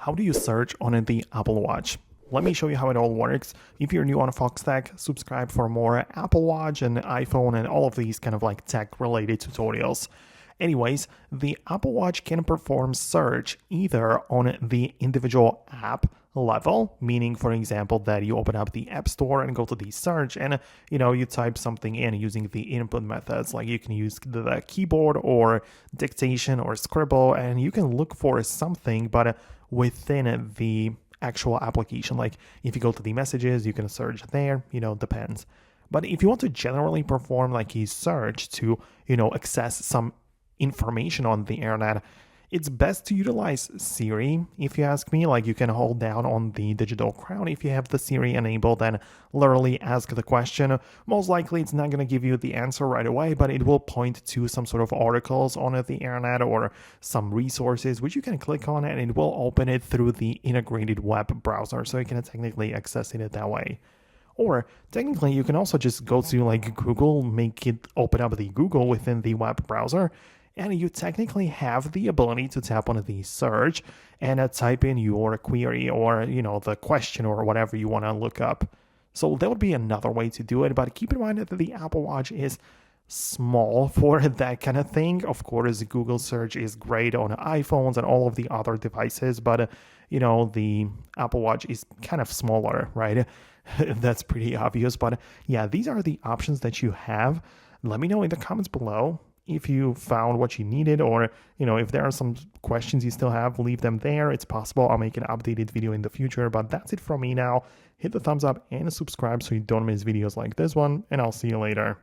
How do you search on the Apple Watch? Let me show you how it all works. If you're new on Foxtecc, subscribe for more Apple Watch and iPhone and all of these kind of like tech related tutorials. Anyways, the Apple Watch can perform search either on the individual app level, meaning, for example, that you open up the App Store and go to the search and, you type something in using the input methods. Like you can use the keyboard or dictation or scribble, and you can look for something, but within the actual application. Like if you go to the messages, you can search there, depends. But if you want to generally perform like a search to, access some information on the internet, it's best to utilize Siri, if you ask me. Like you can hold down on the digital crown if you have the Siri enabled and literally ask the question. Most likely it's not going to give you the answer right away, but it will point to some sort of articles on the internet or some resources which you can click on, and it will open it through the integrated web browser, so you can technically access it that way. Or technically, you can also just go to like Google, make it open up the Google within the web browser, and you technically have the ability to tap on the search and type in your query or, the question or whatever you want to look up. So that would be another way to do it, but keep in mind that the Apple Watch is small for that kind of thing. Of course, Google search is great on iPhones and all of the other devices, but, the Apple Watch is kind of smaller, right? That's pretty obvious, but yeah, these are the options that you have. Let me know in the comments below if you found what you needed, or if there are some questions you still have, leave them there. It's possible I'll make an updated video in the future, but that's it from me now. Hit the thumbs up and subscribe so you don't miss videos like this one, and I'll see you later.